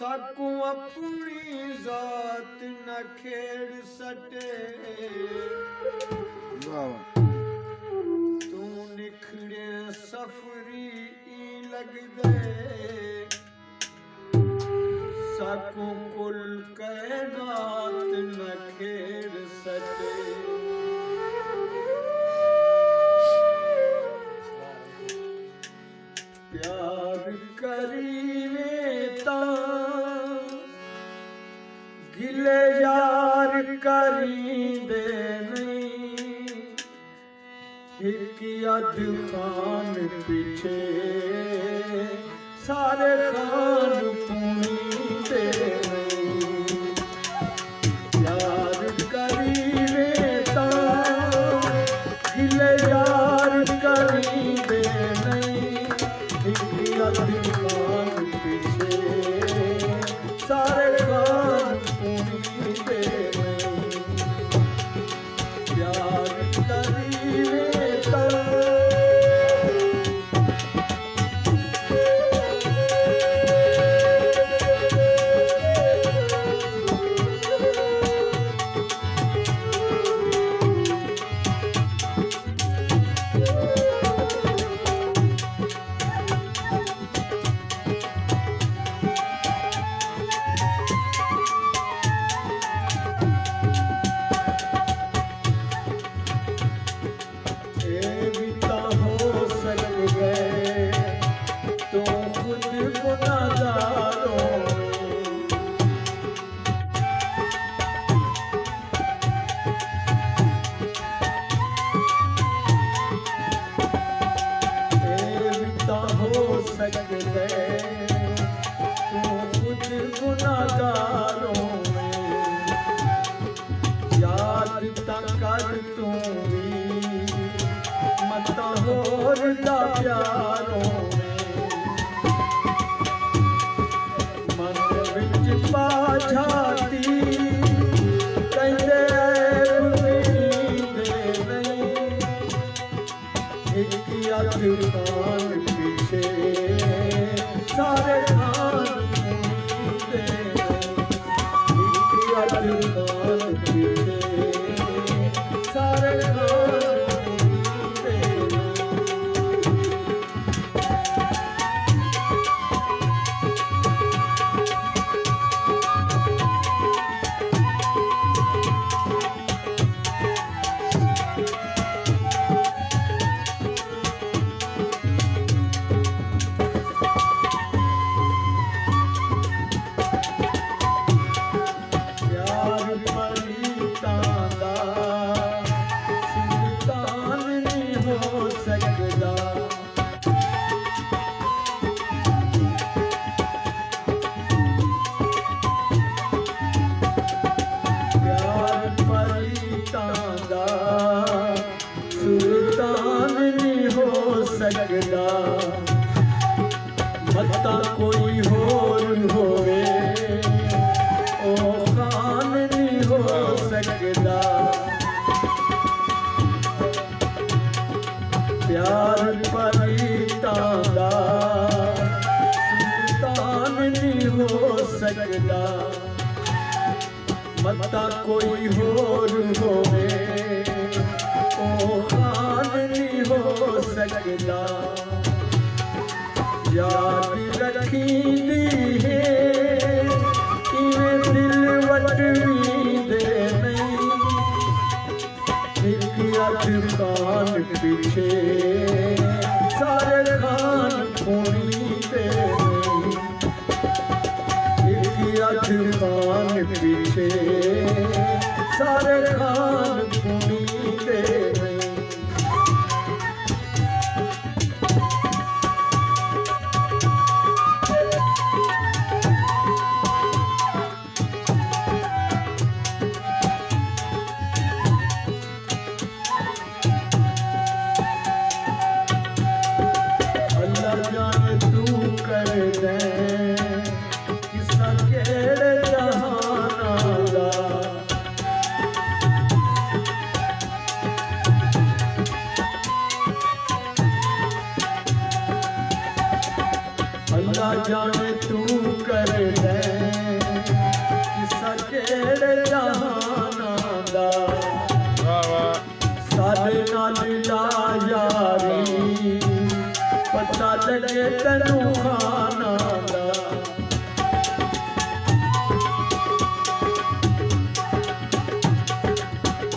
साकू अपनी जात न खेड़ सटे तू निखड़े सफरी ई लग दे साकू कुल कैनात न खेड़ सटे प्यार करीवे ता गिले यार करींदे नहीं एक अध खान पीछे सारे खान पुनींदे नहीं प्यार करीवे ता गिले यार करींदे नहीं खान पीछे सारे खान पुनींदे प्यार करीवे ता गुनाहगारों में याद कर तू भी मत होर दा प्यारों में मन विच पाछाती कहंदे ऐब नींदे नहीं एक अध खान पीछे सारे खान खान पीछे सारे खान सकदा मता कोई होर होवे ओ खान नहीं हो सकदा प्यार परीतां दा सुल्तान नहीं हो सकदा मता कोई होर होवे ओ खान नहीं हो सकदा याद रखींदी है इवें दिल वटवींदे नहीं एक अध खान पीछे सारे खान पुनींदे नहीं एक अध खान पीछे सारे खान पुनींदे नहीं अल्लाह जाने तू कर दे किसा केड़े जहाना दा साडे नाल ला यारी पता लगे तैनू खाना दा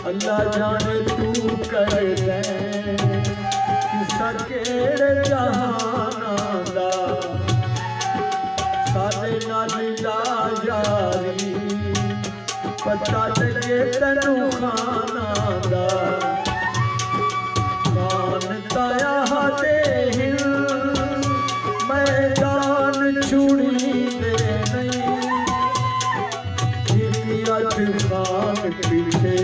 अल्लाह जाने तू कर दे किसा केड़े जहाना दा साडे नाल ला यारी पता लगे तैनू खाना दा ताया हाथे हिल मैदान छुड़ी दे नहीं अज खान पीछे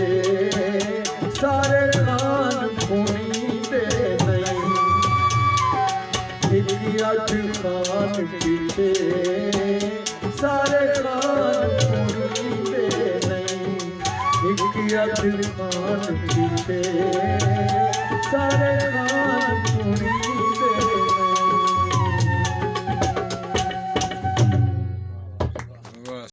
सारे खान खूनी दे नहीं अज खान पीछे सारे खान खूनी दे नहीं अज खान पीछे सारे